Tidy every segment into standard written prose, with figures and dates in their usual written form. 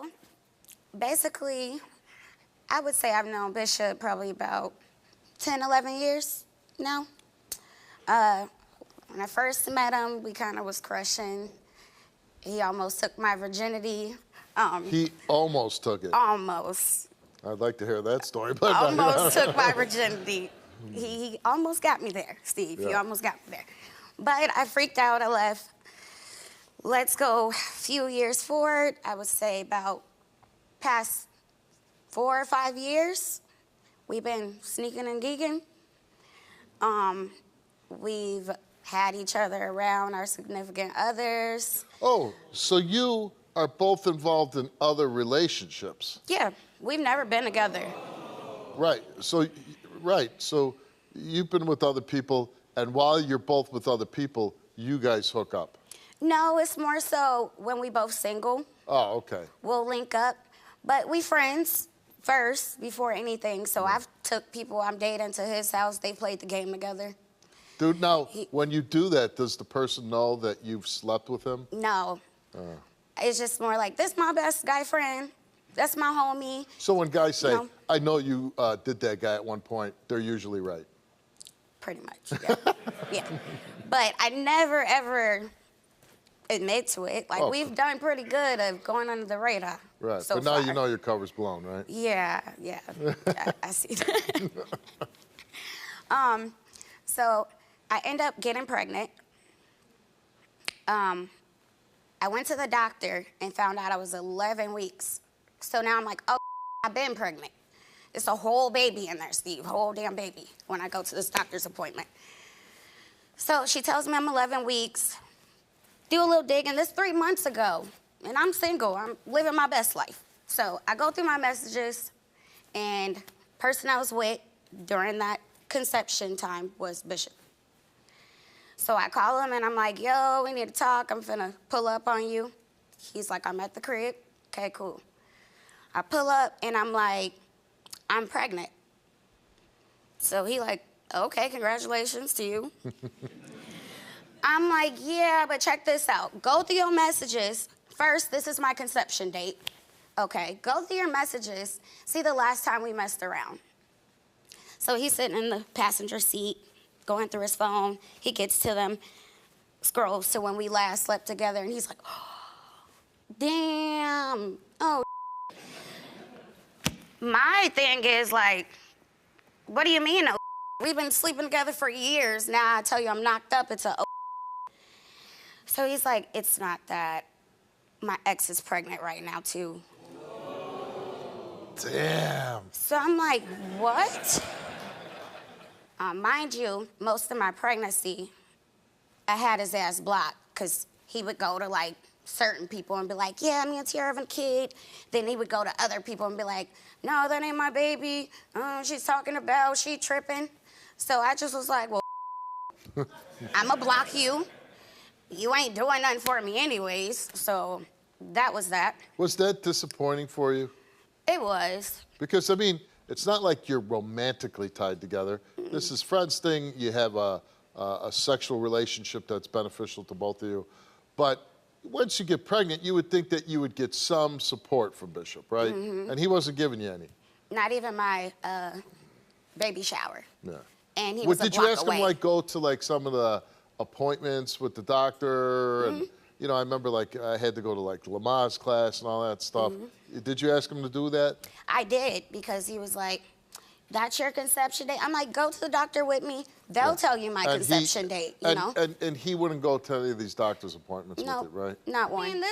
Well, basically, I would say I've known Bishop probably about 10, 11 years now. When I first met him, we kind of was crushing. He almost took my virginity. He almost took it. Almost. I'd like to hear that story, but Almost took my virginity. He almost got me there, Steve. He almost got me there. But I freaked out. I left. Let's go a few years forward. I would say about past 4 or 5 years, we've been sneaking and geeking. We've had each other around, our significant others. Oh, so you are both involved in other relationships? Yeah, we've never been together. Right. So you've been with other people, and while you're both with other people, you guys hook up. No, it's more so when we both single. Oh, okay. We'll link up, but we friends first before anything. So I've took people I'm dating to his house. They played the game together. Dude, now, when you do that, does the person know that you've slept with him? No. It's just more like, this my best guy friend. That's my homie. So when guys say, I know you did that guy at one point, they're usually right. Pretty much, yeah. Yeah. But I never, ever admit to it. Like, we've done pretty good of going under the radar. Right, so but now far. you know your cover's blown, right? Yeah. I see that. So I end up getting pregnant. I went to the doctor and found out I was 11 weeks. So now I'm like, oh, I've been pregnant. It's a whole baby in there, Steve, whole damn baby, when I go to this doctor's appointment. So she tells me I'm 11 weeks. Do a little digging. This 3 months ago, and I'm single. I'm living my best life. So I go through my messages, and person I was with during that conception time was Bishop. So I call him, and I'm like, yo, we need to talk. I'm finna pull up on you. He's like, I'm at the crib. Okay, cool. I pull up, and I'm like, I'm pregnant. So he like, okay, congratulations to you. I'm like, yeah, but check this out. Go through your messages. First, this is my conception date. Okay, go through your messages. See the last time we messed around. So he's sitting in the passenger seat, going through his phone. He gets to them, scrolls to when we last slept together, and he's like, oh, damn, oh. My thing is like, what do you mean, oh? We've been sleeping together for years. Now I tell you I'm knocked up, it's a oh. So he's like, it's not that. My ex is pregnant right now, too. Damn. So I'm like, what? Mind you, most of my pregnancy, I had his ass blocked because he would go to, like, certain people and be like, yeah, me and Tierra having a kid. Then he would go to other people and be like, no, that ain't my baby. She's talking about, she tripping. So I just was like, well, I'ma block you. You ain't doing nothing for me anyways. So that was that. Was that disappointing for you? It was. Because, I mean, it's not like you're romantically tied together. This is friends thing. You have a sexual relationship that's beneficial to both of you. But once you get pregnant, you would think that you would get some support from Bishop, right? And he wasn't giving you any. Not even my baby shower. Yeah. And he was a block Did you ask away. him, like, go to, like, some of the appointments with the doctor? And, you know, I remember, like, I had to go to, like, Lama's class and all that stuff. Did you ask him to do that? I did, because he was like, that's your conception date? I'm like, go to the doctor with me. They'll tell you my conception date, you know? And he wouldn't go to any of these doctor's appointments with it, right? Not one.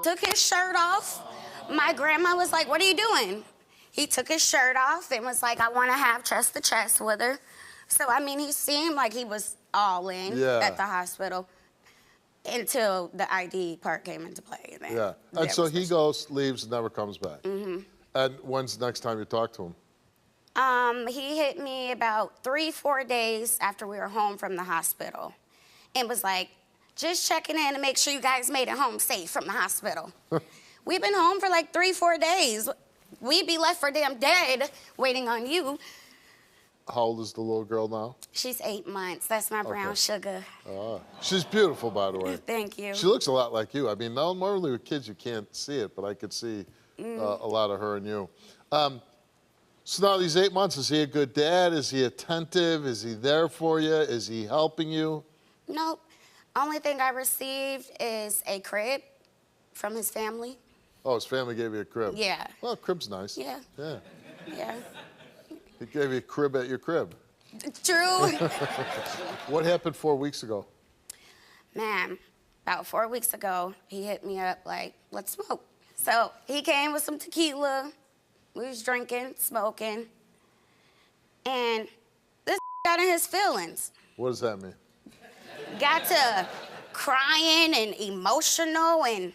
Took his shirt off. My grandma was like, what are you doing? He took his shirt off and was like, I want to have chest to chest with her. So, I mean, he seemed like he was all in at the hospital until the ID part came into play. Yeah, and so he goes, leaves, and never comes back. And when's the next time you talk to him? He hit me about 3-4 days after we were home from the hospital and was like, just checking in to make sure you guys made it home safe from the hospital. We've been home for like 3-4 days. We'd be left for damn dead waiting on you. How old is the little girl now? She's 8 months. That's my brown sugar. She's beautiful, by the way. Thank you. She looks a lot like you. I mean, normally with kids you can't see it, but I could see a lot of her and you. So now these 8 months, is he a good dad? Is he attentive? Is he there for you? Is he helping you? Nope. Only thing I received is a crib from his family. Oh, his family gave you a crib? Yeah. Well, a crib's nice. Yeah. Yeah. Yeah. He gave you a crib at your crib. True. What happened 4 weeks ago? Man, about 4 weeks ago, he hit me up like, let's smoke. So he came with some tequila. We was drinking, smoking. And this got in his feelings. What does that mean? Got to crying and emotional and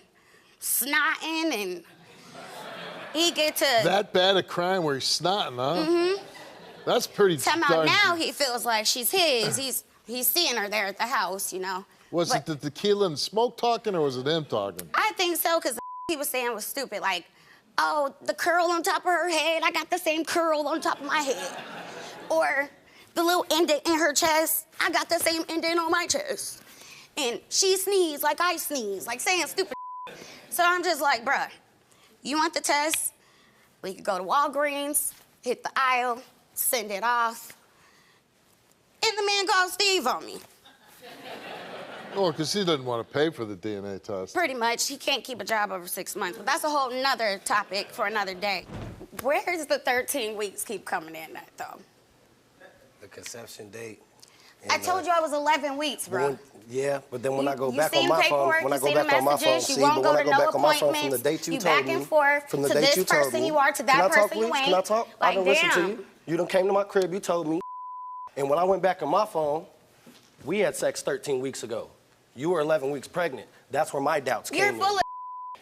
snotting, and he get to... That bad at crying where he's snotting, huh? Mm-hmm. That's pretty Tell darn... now he feels like she's his. He's seeing her there at the house, you know. Was it the tequila and smoke talking, or was it him talking? I think so, because he was saying was stupid. Like, oh, the curl on top of her head, I got the same curl on top of my head. Or the little indent in her chest, I got the same indent on my chest. And she sneezed like I sneeze, like saying stupid. So I'm just like, bruh, you want the test? We could go to Walgreens, hit the aisle, send it off. And the man called Steve on me. Oh, because he didn't want to pay for the DNA test. Pretty much. He can't keep a job over 6 months. But that's a whole nother topic for another day. Where does the 13 weeks keep coming in at, though? The conception date. I told you I was 11 weeks, bro. Yeah, but then when I go You back see on my phone, paperwork, when I you go see the back on my phone, messages, you see, won't but when go I to go back no on my phone from the appointments, date you you told back me, and forth from the to date this you told person me. you are, to that Can I talk, person you please? ain't. Can I talk? I Like, done listened to damn. you. You done came to my crib, you told me. And when I went back on my phone, we had sex 13 weeks ago. You were 11 weeks pregnant. That's where my doubts You're came full in. of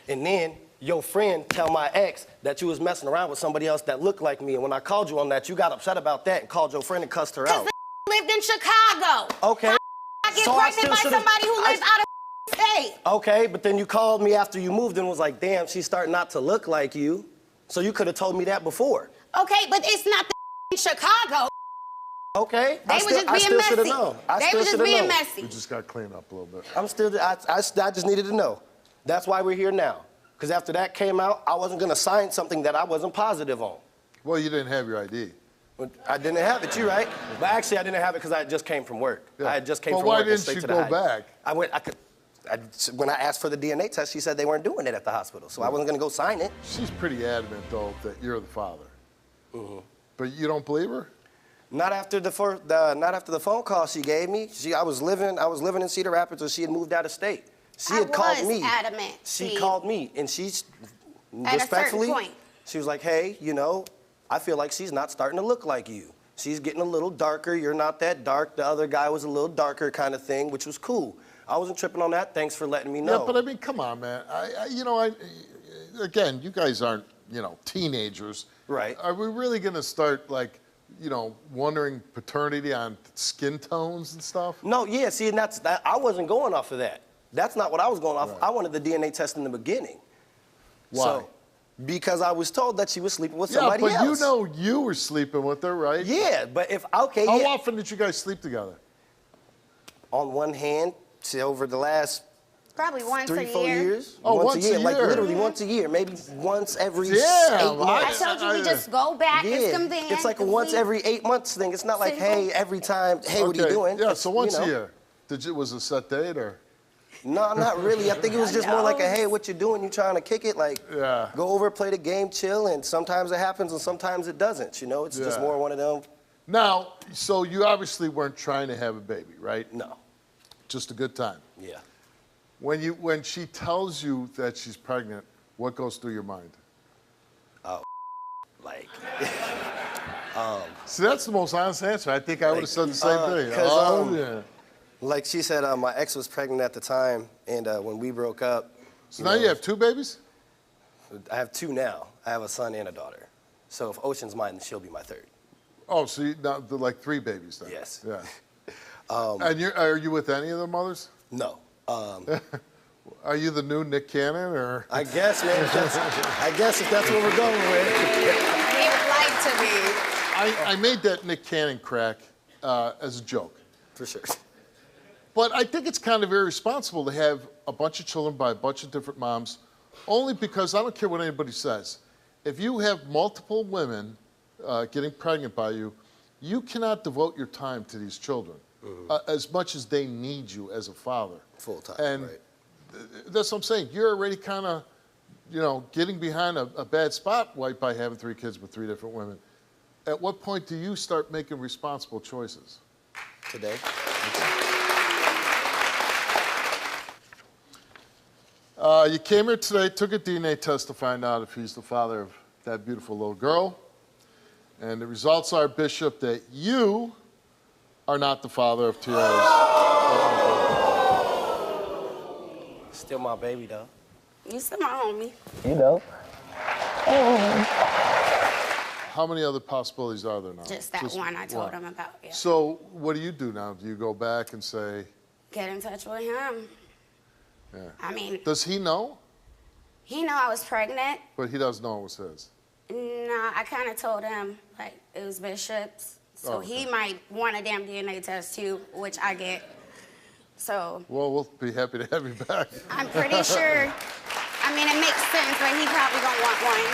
And then your friend tell my ex that you was messing around with somebody else that looked like me. And when I called you on that, you got upset about that and called your friend and cussed her out. because lived in Chicago. Okay. I get So I pregnant by still should've- somebody who lives out of state. Okay, but then you called me after you moved and was like, damn, she's starting not to look like you. So you could have told me that before. Okay, but it's not the Chicago. Okay. They was just being messy. Should've known. They was just being We messy. just got to clean up a little bit. I just needed to know. That's why we're here now. Because after that came out, I wasn't going to sign something that I wasn't positive on. Well, you didn't have your ID. I didn't have it, you're right. But actually, I didn't have it because I just came from work. Yeah. I had just came Well, from why work and didn't straight you to the go high. back? When I asked for the DNA test, she said they weren't doing it at the hospital, so I wasn't going to go sign it. She's pretty adamant, though, that you're the father. Mm-hmm. But you don't believe her? Not after the phone call she gave me. I was living in Cedar Rapids, and she had moved out of state. She had called me. Adamant. She called me, and she's At a respectfully. certain point. She was like, "Hey, you know, I feel like she's not starting to look like you. She's getting a little darker. You're not that dark. The other guy was a little darker, kind of thing, which was cool. I wasn't tripping on that. Thanks for letting me know." Yeah, but I mean, come on, man. Again, you guys aren't, teenagers. Right. Are we really going to start, like, wondering paternity on skin tones and stuff? No, yeah, see, and I wasn't going off of that. That's not what I was going off. Right. I wanted the DNA test in the beginning. Why? So, because I was told that she was sleeping with somebody but else. you were sleeping with her, right? Yeah, but How often did you guys sleep together? On one hand, over the last Probably once 3-4 a year. years. Oh, once a Like year. literally once a year, maybe once every 8 Yeah, months. I told you we just go back. It's convenient. It's like a once every 8 months thing. It's not like, Simple. hey, every time, hey, what are you doing? Yeah, It's, so once you know. a year. Was it a set date, or? No, not really. I think it was just more like a, hey, what you doing? You trying to kick it? Like, Yeah. go over, play the game, chill, and sometimes it happens and sometimes it doesn't, It's just Yeah. more one of them. Now, so you obviously weren't trying to have a baby, right? No. Just a good time. Yeah. When she tells you that she's pregnant, what goes through your mind? Like, See, that's the most honest answer. I think I would have said the same thing. 'cause, Yeah. like she said, my ex was pregnant at the time, and when we broke up. So now you have 2 babies? I have 2 now. I have a son and a daughter. So if Ocean's mine, she'll be my 3rd. Oh, so now they're like 3 babies then? Yes. Yeah. And are you with any of the mothers? No. Are you the new Nick Cannon, or? I guess, man. I guess if that's what we're going with. He would like to be. I made that Nick Cannon crack as a joke. For sure. But I think it's kind of irresponsible to have a bunch of children by a bunch of different moms, only because I don't care what anybody says. If you have multiple women getting pregnant by you, you cannot devote your time to these children as much as they need you as a father. Full time, and right. That's what I'm saying. You're already kind of, getting behind a bad spot by having 3 kids with 3 different women. At what point do you start making responsible choices? Today. You came here today, took a DNA test to find out if he's the father of that beautiful little girl. And the results are, Bishop, that you are not the father of Tierra's. Still my baby, though. You still my homie. You know. How many other possibilities are there now? Just that one I told him about. Yeah. So what do you do now? Do you go back and say... Get in touch with him. Yeah. I mean... Does he know? He know I was pregnant. But he doesn't know it was his. No, I kind of told him, like, it was Bishop's. So he might want a damn DNA test, too, which I get. So... Well, we'll be happy to have you back. I'm pretty sure... I mean, it makes sense, but he probably gonna want one,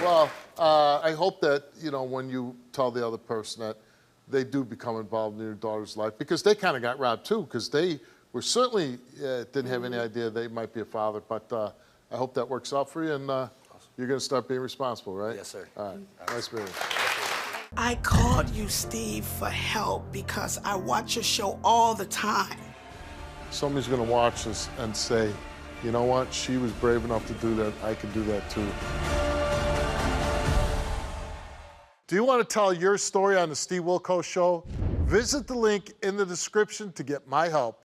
Well, I hope that, when you tell the other person that they do become involved in your daughter's life, because they kind of got robbed, too, because they were certainly didn't have any idea they might be a father. But I hope that works out for you, and you're going to start being responsible, right? Yes, sir. All right. Nice meeting you. I called you, Steve, for help because I watch your show all the time. Somebody's going to watch this and say, you know what? She was brave enough to do that. I can do that, too. Do you want to tell your story on the Steve Wilkos Show? Visit the link in the description to get my help.